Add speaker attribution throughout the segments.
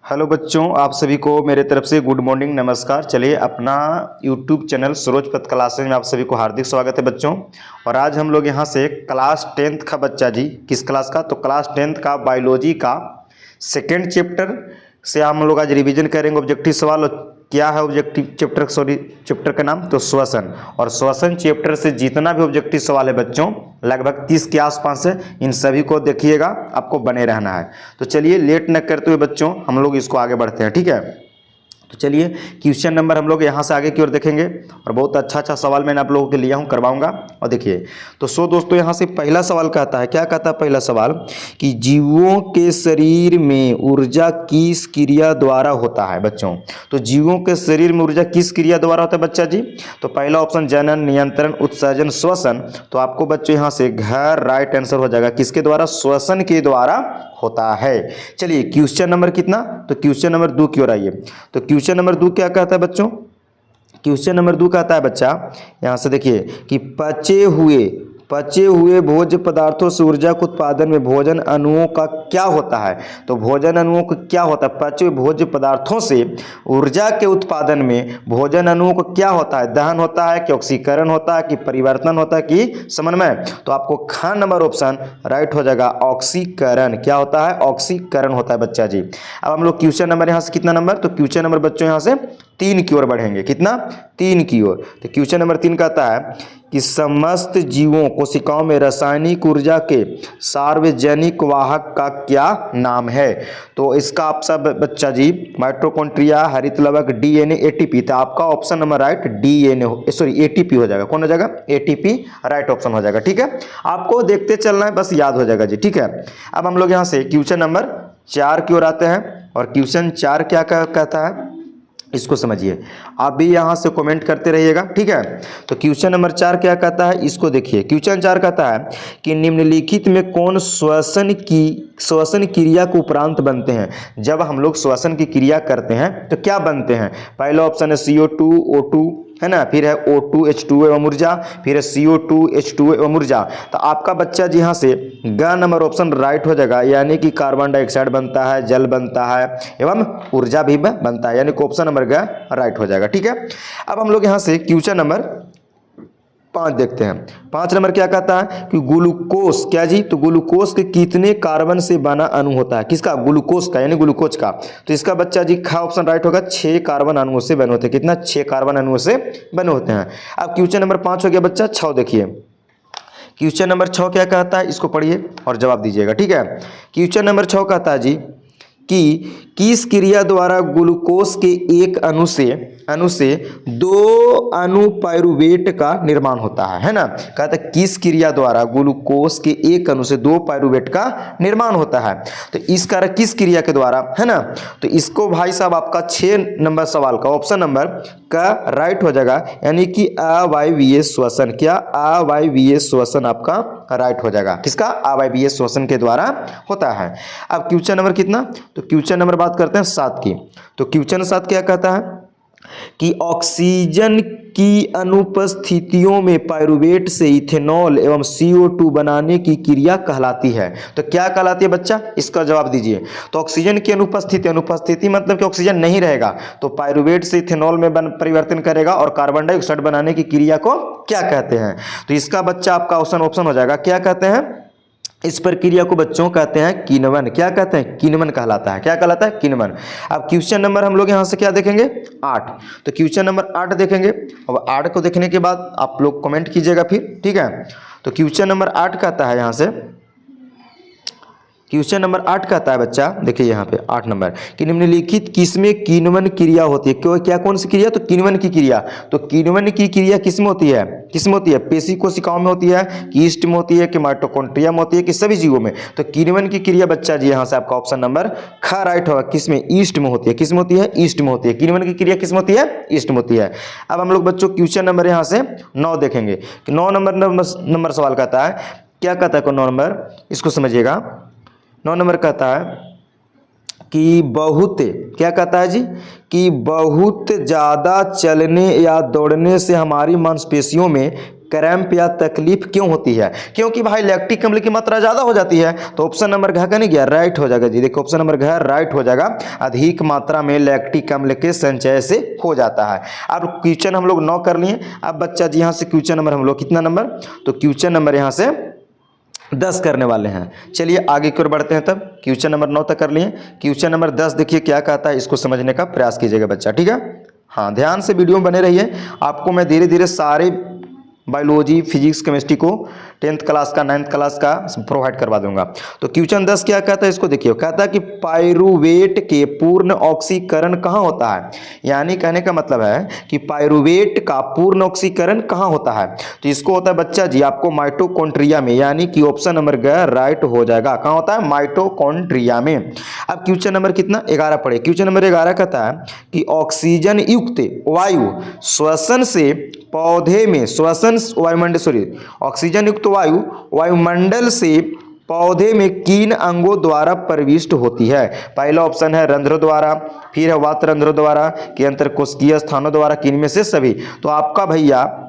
Speaker 1: Hello बच्चों, आप सभी को मेरे तरफ से गुड मॉर्निंग, नमस्कार। चलिए, अपना यूट्यूब चैनल सरोज पथ क्लासेज में आप सभी को हार्दिक स्वागत है बच्चों। और आज हम लोग यहाँ से क्लास 10th का बच्चा जी, किस क्लास का? तो क्लास 10th का बायोलॉजी का सेकेंड चैप्टर से हम लोग आज रिवीजन करेंगे। ऑब्जेक्टिव सवाल क्या है? ऑब्जेक्टिव चैप्टर का नाम तो श्वसन। और श्वसन चैप्टर से जितना भी ऑब्जेक्टिव सवाल है बच्चों, लगभग 30 के आसपास है। इन सभी को देखिएगा, आपको बने रहना है। तो चलिए, लेट न करते हुए बच्चों हम लोग इसको आगे बढ़ते हैं, ठीक है। तो चलिए, क्वेश्चन नंबर हम लोग यहाँ से आगे की ओर देखेंगे। और बहुत अच्छा सवाल मैंने आप लोगों के लिया हूँ, करवाऊंगा। और देखिए, तो दोस्तों यहाँ से पहला सवाल कहता है, क्या कहता है पहला सवाल, कि जीवों के शरीर में ऊर्जा किस क्रिया द्वारा होता है बच्चों? तो जीवों के शरीर में ऊर्जा किस क्रिया द्वारा होता है बच्चा जी? तो पहला ऑप्शन जनन, नियंत्रण, उत्सर्जन, श्वसन। तो आपको बच्चों यहाँ से घर राइट आंसर हो जाएगा। किसके द्वारा? श्वसन के द्वारा होता है। चलिए, क्वेश्चन नंबर कितना? तो क्वेश्चन नंबर 2 की ओर आइए। तो क्वेश्चन नंबर 2 क्या कहता है बच्चों? क्वेश्चन नंबर 2 कहता है बच्चा, यहाँ से देखिए, कि पचे हुए भोज्य पदार्थों से ऊर्जा के उत्पादन में भोजन अणुओं का क्या होता है? तो भोजन अणुओं का क्या होता है? पचे हुए भोज्य पदार्थों से ऊर्जा के उत्पादन में भोजन अणुओं का क्या होता है? दहन होता है कि ऑक्सीकरण होता है कि परिवर्तन होता है कि समन्वय? तो आपको ख नंबर ऑप्शन राइट हो जाएगा, ऑक्सीकरण। क्या होता है? ऑक्सीकरण होता है बच्चा जी। अब हम लोग क्वेश्चन नंबर यहाँ से कितना नंबर? तो क्वेश्चन नंबर बच्चों यहाँ से 3 की ओर बढ़ेंगे। कितना? 3 की ओर। तो क्वेश्चन नंबर 3 कहता है कि समस्त जीवों कोशिकाओं में रासायनिक ऊर्जा के सार्वजनिक वाहक का क्या नाम है? तो इसका आप सब बच्चा जी, माइटोकॉन्ड्रिया, हरित लवक, डीएनए, एटीपी। तो आपका option number right DNA, sorry ATP हो जाएगा। कौन हो जाएगा? एटीपी राइट ऑप्शन हो जाएगा, ठीक है। आपको देखते चलना है, बस याद हो जाएगा जी, ठीक है। अब हम लोग यहाँ से क्वेश्चन नंबर 4 की ओर आते हैं। और क्वेश्चन 4 क्या कहता है, इसको समझिए। आप भी यहाँ से कमेंट करते रहिएगा, ठीक है। तो क्वेश्चन नंबर 4 क्या कहता है, इसको देखिए। क्वेश्चन 4 कहता है कि निम्नलिखित में कौन श्वसन क्रिया के उपरांत बनते हैं? जब हम लोग श्वसन की क्रिया करते हैं तो क्या बनते हैं? पहला ऑप्शन है CO2 O2, है ना, फिर है O2 H2O एवं ऊर्जा, फिर है CO2 H2O एवं ऊर्जा। तो आपका बच्चा जी यहाँ से ग नंबर ऑप्शन राइट हो जाएगा, यानी कि कार्बन डाइऑक्साइड बनता है, जल बनता है एवं ऊर्जा भी बनता है, यानी कि ऑप्शन नंबर ग राइट हो जाएगा, ठीक है। अब हम लोग यहाँ से क्वेश्चन नंबर 5 देखते हैं। 5 नंबर क्या कहता है कि ग्लूकोज, क्या जी? तो ग्लूकोज के कितने कार्बन से बना अणु होता है? किसका? ग्लूकोज का, यानी ग्लूकोज का। तो इसका बच्चा जी खा ऑप्शन राइट होगा, 6 कार्बन अणुओं से बने होते हैं। कितना? 6 कार्बन अणुओं से बने होते हैं। अब क्वेश्चन नंबर 5 हो गया बच्चा। 6 देखिए, क्वेश्चन नंबर 6 क्या कहता है, इसको पढ़िए और जवाब दीजिएगा, ठीक है। क्वेश्चन नंबर 6 कहता है जी कि किस क्रिया द्वारा ग्लूकोज के एक अणु से 2 अणु पाइरूवेट का निर्माण होता है ना। कहता है किस क्रिया द्वारा ग्लूकोज के एक अणु से 2 पाइरूवेट का निर्माण होता है? तो इस कारण किस क्रिया के द्वारा, है ना। तो इसको भाई साहब आपका 6 नंबर सवाल का ऑप्शन नंबर का राइट हो जाएगा, यानी कि अवायवीय श्वसन। क्या? अवायवीय श्वसन आपका राइट हो जाएगा। किसका? अवायवीय श्वसन के द्वारा होता है। अब क्वेश्चन नंबर कितना? तो क्वेश्चन नंबर बात करते हैं 7 की। तो क्वेश्चन 7 क्या कहता है कि ऑक्सीजन की अनुपस्थितियों में पाइरूवेट से इथेनॉल एवं CO2 बनाने की क्रिया कहलाती है। तो क्या कहलाती है बच्चा? इसका जवाब दीजिए। तो ऑक्सीजन की अनुपस्थिति मतलब कि ऑक्सीजन नहीं रहेगा, तो पाइरूवेट से इथेनॉल में परिवर्तन करेगा और कार्बन डाइऑक्साइड बनाने की क्रिया को क्या कहते हैं? तो इसका बच्चा आपका ऑप्शन हो जाएगा, क्या कहते हैं इस प्रक्रिया को बच्चों? कहते हैं किण्वन। क्या कहते हैं? किण्वन कहलाता है। क्या कहलाता है? किण्वन। अब क्वेश्चन नंबर हम लोग यहाँ से क्या देखेंगे? 8। तो क्वेश्चन नंबर 8 देखेंगे। अब 8 को देखने के बाद आप लोग कमेंट कीजिएगा फिर, ठीक है। तो क्वेश्चन नंबर 8 कहता है यहाँ से, क्वेश्चन नंबर 8 कहता है बच्चा, देखिए यहाँ पे 8 नंबर, कि निम्नलिखित किसमें किण्वन क्रिया होती है? क्या कौन सी क्रिया? तो किण्वन की क्रिया। तो किण्वन की क्रिया किसमें होती है? किसमें होती है? पेशी कोशिकाओं में होती है कि ईस्ट में होती है कि माइटोकॉन्ड्रिया में होती है कि सभी जीवों में? तो किण्वन की क्रिया बच्चा जी यहाँ से आपका ऑप्शन नंबर ख राइट होगा। किसमें? ईस्ट में होती है। किसमें होती है? ईस्ट में होती है। किण्वन की क्रिया किसमें होती है? ईस्ट में होती है। अब हम लोग बच्चों क्वेश्चन नंबर यहाँ से 9 देखेंगे कि 9 नंबर सवाल कहता है, क्या कहता है 9 नंबर, इसको समझिएगा। 9 नंबर कहता है कि बहुत, क्या कहता है जी, कि बहुत ज़्यादा चलने या दौड़ने से हमारी मांसपेशियों में क्रैम्प या तकलीफ क्यों होती है? क्योंकि भाई लैक्टिक अम्ल की मात्रा ज़्यादा हो जाती है। तो ऑप्शन नंबर घ का नहीं गया, राइट हो जाएगा जी। देखो ऑप्शन नंबर घ राइट हो जाएगा, अधिक मात्रा में लैक्टिक अम्ल के संचय से हो जाता है। अब क्वेश्चन हम लोग 9 कर लिए। अब बच्चा जी यहाँ से क्वेश्चन नंबर हम लोग कितना नंबर, तो क्वेश्चन नंबर यहाँ से 10 करने वाले हैं। चलिए आगे की ओर बढ़ते हैं। तब क्वेश्चन नंबर 9 तक कर लिए, क्वेश्चन नंबर 10 देखिए क्या कहता है, इसको समझने का प्रयास कीजिएगा बच्चा, ठीक है। हाँ, ध्यान से वीडियो में बने रहिए, आपको मैं धीरे धीरे सारे बायोलॉजी, फिजिक्स, केमिस्ट्री को 10th क्लास का 9th क्लास का प्रोवाइड करवा दूंगा। तो क्वेश्चन 10 क्या कहता है, इसको देखिए। कहता है कि पाइरुवेट के पूर्ण ऑक्सीकरण कहाँ होता है? यानी कहने का मतलब है कि पाइरुवेट का पूर्ण ऑक्सीकरण कहाँ होता है? तो इसको होता है बच्चा जी आपको माइटोकॉन्ड्रिया में, यानी कि ऑप्शन नंबर ग राइट हो जाएगा। कहाँ होता है? माइटोकॉन्ड्रिया में। अब क्वेश्चन नंबर कितना 11 पढ़े। क्वेश्चन नंबर 11 कहता है कि ऑक्सीजन युक्त वायु श्वसन से पौधे में, श्वसन वायुमंडल, सॉरी, ऑक्सीजन युक्त वायु वायुमंडल से पौधे में किन अंगों द्वारा प्रविष्ट होती है? पहला ऑप्शन है रंध्रों द्वारा, फिर है वात रंध्रों द्वारा, कि अंतरकोशिकीय स्थानों द्वारा, किन में से सभी। तो आपका भैया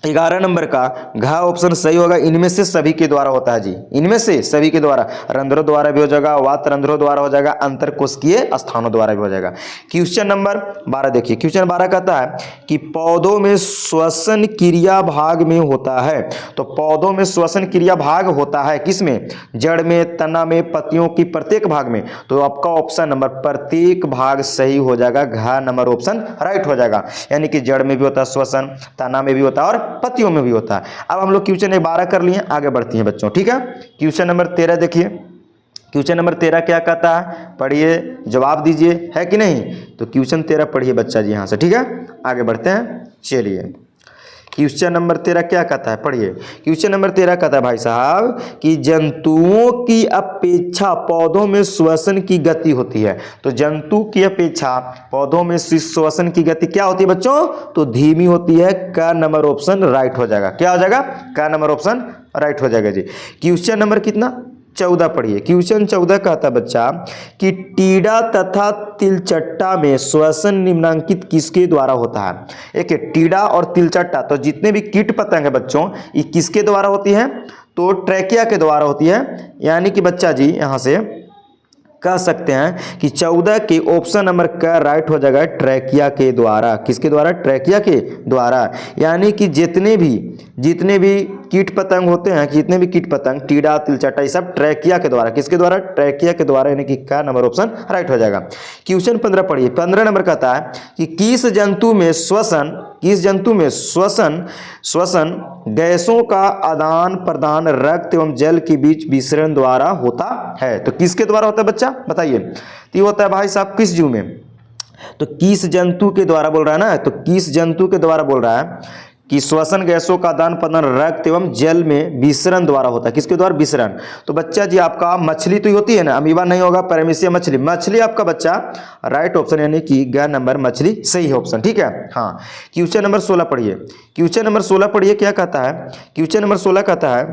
Speaker 1: 11 नंबर का घ ऑप्शन सही होगा, इनमें से सभी के द्वारा होता है जी, इनमें से सभी के द्वारा। रंध्रों द्वारा भी हो जाएगा, वात रंध्रों द्वारा हो जाएगा, अंतरकोशिकीय स्थानों द्वारा भी हो जाएगा। क्वेश्चन नंबर 12 देखिए। क्वेश्चन 12 कहता है कि पौधों में श्वसन क्रिया भाग में होता है। तो पौधों में श्वसन क्रिया भाग होता है किसमें? जड़ में, तना में, पत्तियों की प्रत्येक भाग में। तो आपका ऑप्शन नंबर प्रत्येक भाग सही हो जाएगा, घ नंबर ऑप्शन राइट हो जाएगा। यानी कि जड़ में भी होता है श्वसन, तना में भी होता है और पत्तियों में भी होता है। अब हम लोग क्वेश्चन 12 कर लिए, आगे बढ़ती हैं बच्चों, ठीक है। क्वेश्चन नंबर 13 देखिए। क्वेश्चन नंबर 13 क्या कहता है, पढ़िए, जवाब दीजिए, है कि नहीं। तो क्वेश्चन 13 पढ़िए बच्चा जी यहाँ से, ठीक है। आगे बढ़ते हैं, चलिए। क्वेश्चन नंबर 13 क्या कहता है, पढ़िए। क्वेश्चन नंबर 13 कहता है भाई साहब कि जंतुओं की अपेक्षा पौधों में श्वसन की गति होती है। तो जंतु की अपेक्षा पौधों में श्वसन की गति क्या होती है बच्चों? तो धीमी होती है। का नंबर ऑप्शन राइट हो जाएगा। क्या हो जाएगा? का नंबर ऑप्शन राइट हो जाएगा जी। क्वेश्चन नंबर कितना 14 पढ़िए। क्वेश्चन 14 कहता है बच्चा कि टीडा तथा तिलचट्टा में श्वसन निम्नांकित किसके द्वारा होता है? एक टीडा और तिलचट्टा, तो जितने भी कीट पतंग है बच्चों, ये किसके द्वारा होती है? तो ट्रैकिया के द्वारा होती है। यानी कि बच्चा जी यहाँ से कह सकते हैं कि 14 के ऑप्शन नंबर का राइट हो जाएगा, ट्रैकिया के द्वारा। किसके द्वारा? ट्रैकिया के द्वारा। यानी कि जितने भी कीट पतंग होते हैं, जितने भी कीट पतंग, टीडा, तिलचट्टा, ये सब ट्रैकिया के द्वारा। किसके द्वारा? ट्रैकिया के द्वारा। यानी कि का नंबर ऑप्शन राइट हो जाएगा। क्वेश्चन 15 पढ़िए। 15 नंबर कहता है कि किस जंतु में श्वसन गैसों का आदान प्रदान रक्त एवं जल के बीच विसरण द्वारा होता है? तो किसके द्वारा होता है बच्चा, बताइए। तो ये होता है भाई साहब किस जीव में? तो किस जंतु के द्वारा बोल रहा है ना, तो किस जंतु के द्वारा बोल रहा है कि श्वसन गैसों का आदान प्रदान रक्त एवं जल में विसरण द्वारा होता है। किसके द्वारा? विसरण। तो बच्चा जी आपका मछली तो होती है ना, अमीबा नहीं होगा, पैरामीशिया मछली आपका बच्चा राइट ऑप्शन, यानी कि ग नंबर मछली सही है ऑप्शन, ठीक है। हाँ, क्वेश्चन नंबर 16 पढ़िए। क्वेश्चन नंबर 16 पढ़िए, क्या कहता है? क्वेश्चन नंबर 16 कहता है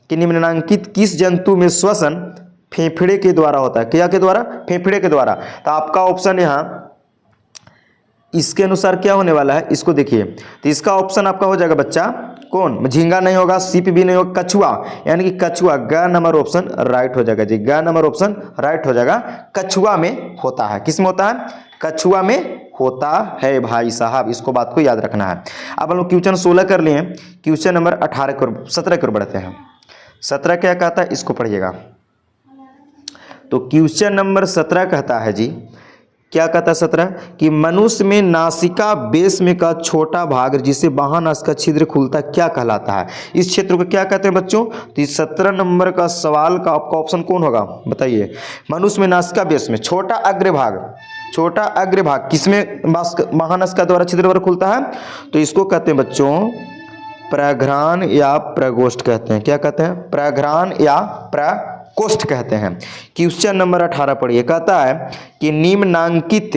Speaker 1: कि निम्नलिखित किस जंतु में श्वसन फेफड़े के द्वारा होता है? क्या के द्वारा? फेफड़े के द्वारा। तो आपका ऑप्शन यहाँ इसके अनुसार क्या होने वाला है, इसको देखिए। तो इसका ऑप्शन आपका हो जाएगा बच्चा कौन? झींगा नहीं होगा, सीप भी नहीं होगा, कछुआ। यानी कि कछुआ, ग नंबर ऑप्शन राइट हो जाएगा जी। ग नंबर ऑप्शन राइट हो जाएगा। कछुआ में होता है। किस में होता है? कछुआ में होता है भाई साहब, इसको बात को याद रखना है। अब हम लोग क्वेश्चन 16 कर लिए। क्वेश्चन नंबर 17 की ओर बढ़ते हैं। 17 क्या कहता है, इसको पढ़िएगा। तो क्वेश्चन नंबर 17 कहता है जी, क्या कहता है 17 कि मनुष्य में नासिका बेस में का छोटा भाग जिसे बाह्यनास का छिद्र खुलता क्या कहलाता है? इस क्षेत्र को क्या कहते हैं बच्चों? तो इस 17 नंबर का सवाल का आपका ऑप्शन कौन होगा, बताइए। मनुष्य में नासिका बेस में छोटा अग्रभाग किसमें बाह्यनास का द्वारा छिद्र द्वारा खुलता है? तो इसको कहते हैं बच्चों प्रघ्राण या प्रकोष्ठ कहते हैं। क्या कहते हैं? प्रघ्राण या प्रकोष्ठ कहते हैं। क्वेश्चन नंबर 18 पढ़िए। कहता है कि निम्नांकित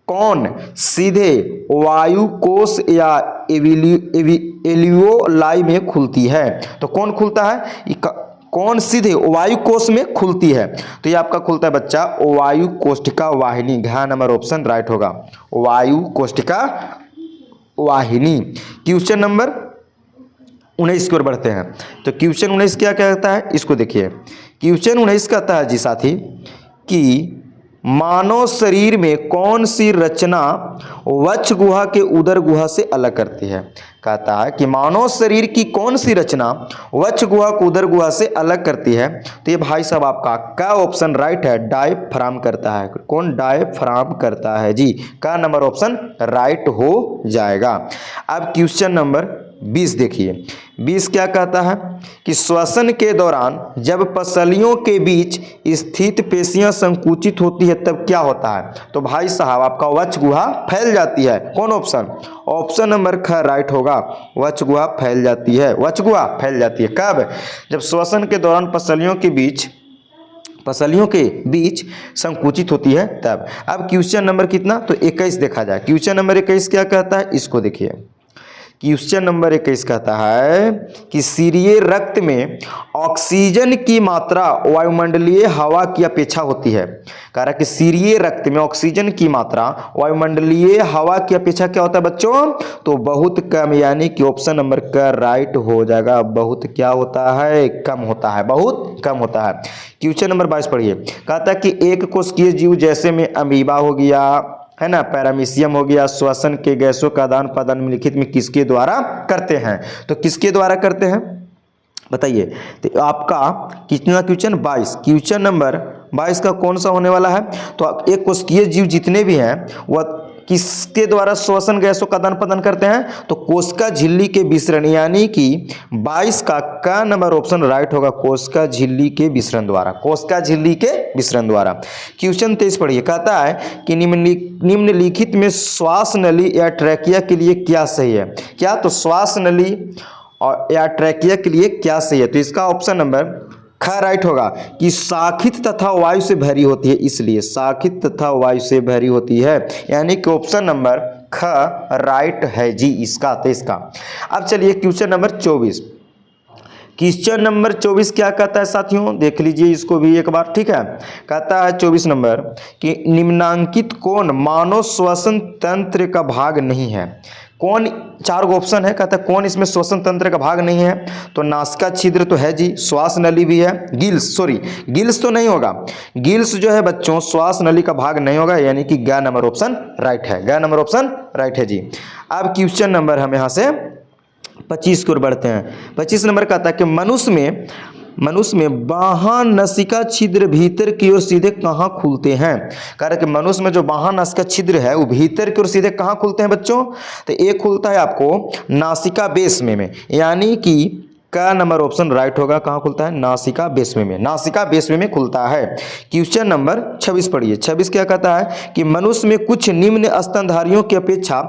Speaker 1: कौन सीधे वायु कोश या एल्वियोलाई में खुलती है? तो कौन खुलता है? कौन सीधे वायु कोश में खुलती है? तो ये आपका खुलता है बच्चा वायु कोष्ठिका वाहिनी। घ नंबर ऑप्शन राइट होगा, वायु कोष्ठिका वाहिनी। क्वेश्चन नंबर 19 की ओर बढ़ते हैं। तो क्वेश्चन 19 क्या कहता है, इसको देखिए। क्वेश्चन 19 कहता है जी साथी कि मानव शरीर में कौन सी रचना वक्ष गुहा के उदर गुहा से अलग करती है। कहता है कि मानव शरीर की कौन सी रचना वक्ष गुहा को उदर गुहा से अलग करती है। तो ये भाई साहब आपका का ऑप्शन राइट है, डायफ्राम करता है। कौन डायफ्राम करता है जी, का नंबर ऑप्शन राइट हो जाएगा। अब क्वेश्चन नंबर 20 देखिए। 20 क्या कहता है कि श्वसन के दौरान जब पसलियों के बीच स्थित पेशियां संकुचित होती है तब क्या होता है। तो भाई साहब आपका वक्ष गुहा फैल जाती है। कौन ऑप्शन, ऑप्शन नंबर ख राइट होगा। वक्ष गुहा फैल जाती है, वक्ष गुहा फैल जाती है कब, जब श्वसन के दौरान पसलियों के बीच संकुचित होती है तब। अब क्वेश्चन नंबर कितना, तो 21 देखा जाए। क्वेश्चन नंबर 21 क्या कहता है, इसको देखिए। क्वेश्चन नंबर 21 कहता है कि सीरिये रक्त में ऑक्सीजन की मात्रा वायुमंडलीय हवा की अपेक्षा होती है। कह रहा है कि सीरिये रक्त में ऑक्सीजन की मात्रा वायुमंडलीय हवा की अपेक्षा क्या होता है बच्चों, तो बहुत कम, यानी कि ऑप्शन नंबर का राइट हो जाएगा। बहुत क्या होता है, कम होता है, बहुत कम होता है। क्वेश्चन नंबर 22 पढ़िए। कहता है कि एक कोशिकीय जीव जैसे में अमीबा हो गया, है ना, पैरामीशियम हो गया, श्वसन के गैसों का आदान प्रदान निम्नलिखित में किसके द्वारा करते हैं। तो किसके द्वारा करते हैं बताइए। तो आपका कितना क्वेश्चन 22, क्वेश्चन नंबर 22 का कौन सा होने वाला है। तो एक कोशिकीय जीव जितने भी हैं वह किसके द्वारा श्वसन गैसों का आदान प्रदान करते हैं, तो कोशिका झिल्ली के विसरण, यानी कि 22 का नंबर ऑप्शन राइट होगा। कोशिका झिल्ली के विसरण द्वारा, कोशिका झिल्ली के विसरण द्वारा। क्वेश्चन 23 पढ़िए। कहता है कि निम्नलिखित में श्वास नली या ट्रैकिया के लिए क्या सही है। क्या, तो श्वास नली और या ट्रैकिया के लिए क्या सही है। तो इसका ऑप्शन नंबर ख राइट होगा कि शाखित तथा वायु से भरी होती है, इसलिए शाखित तथा वायु से भरी होती है, यानी कि ऑप्शन नंबर ख राइट है जी इसका, तो इसका। अब चलिए क्वेश्चन नंबर 24। क्वेश्चन नंबर 24 क्या कहता है साथियों, देख लीजिए इसको भी एक बार, ठीक है। कहता है 24 नंबर कि निम्नांकित कौन मानव श्वसन तंत्र का भाग नहीं है। कौन, 4 ऑप्शन है। कहता है कौन इसमें श्वसन तंत्र का भाग नहीं है। तो नासिका छिद्र तो है जी, श्वास नली भी है, गिल्स तो नहीं होगा। गिल्स जो है बच्चों श्वास नली का भाग नहीं होगा, यानी कि ग नंबर ऑप्शन राइट है, ग नंबर ऑप्शन राइट है जी। अब क्वेश्चन नंबर हम यहाँ से 25 की ओर बढ़ते हैं। 25 नंबर कहता है कि मनुष्य में बाह्य नसिका छिद्र भीतर की ओर सीधे कहाँ खुलते हैं। कह रहे कि मनुष्य में जो बाह्य नसिका छिद्र है वो भीतर की ओर सीधे कहाँ खुलते हैं बच्चों। तो एक खुलता है आपको नासिका बेस्मे में, यानी कि का नंबर ऑप्शन राइट होगा। कहाँ खुलता है, नासिका बेस्मे में, नासिका बेस्मे में खुलता है। क्वेश्चन नंबर 26 पढ़िए। 26 क्या कहता है कि मनुष्य में कुछ निम्न स्तनधारियों की अपेक्षा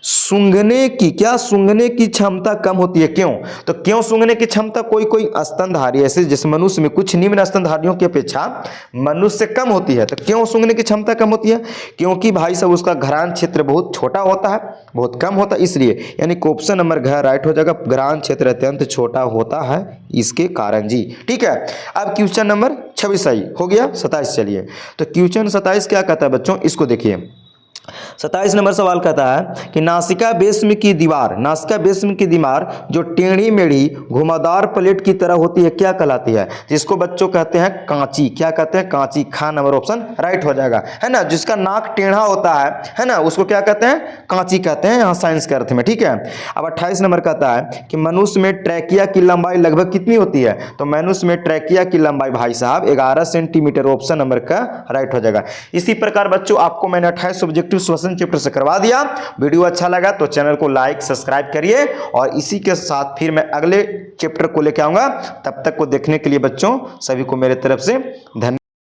Speaker 1: सूंघने की क्षमता कम होती है। क्यों, तो क्यों सूंघने की क्षमता, कोई स्तनधारी ऐसे जैसे मनुष्य में कुछ निम्न स्तनधारियों की अपेक्षा मनुष्य से कम होती है। तो क्यों सूंघने की क्षमता कम होती है, क्योंकि भाई साहब उसका घ्राण क्षेत्र बहुत छोटा होता है, बहुत कम होता है, इसलिए, यानी ऑप्शन नंबर घ राइट हो जाएगा। घ्राण क्षेत्र अत्यंत छोटा होता है इसके कारण जी, ठीक है। अब क्वेश्चन नंबर 26 सही हो गया। 27 चलिए। तो क्वेश्चन 27 क्या कहता है बच्चों, इसको देखिए। 27 नंबर सवाल कहता है कि नासिका बेस्म की दीवार जो टेढ़ी मेढ़ी घुमावदार प्लेट की तरह होती है क्या कहलाती है। जिसको बच्चों कहते हैं कांची। क्या कहते हैं, कांची। खा नंबर ऑप्शन राइट हो जाएगा, है ना। जिसका नाक टेढ़ा होता है ना, उसको क्या कहते हैं, कांची कहते हैं, यहाँ साइंस के अर्थ में, ठीक है। अब 28 नंबर कहता है कि मनुष्य में ट्रैकिया की लंबाई लगभग कितनी होती है। तो मनुष्य में ट्रैकिया की लंबाई भाई साहब 11 सेंटीमीटर, ऑप्शन नंबर का राइट हो जाएगा। इसी प्रकार बच्चों आपको मैंने 28 ऑब्जेक्टिव श्वसन चैप्टर से करवा दिया। वीडियो अच्छा लगा तो चैनल को लाइक सब्सक्राइब करिए, और इसी के साथ फिर मैं अगले चैप्टर को लेकर आऊंगा। तब तक को देखने के लिए बच्चों सभी को मेरे तरफ से धन्यवाद।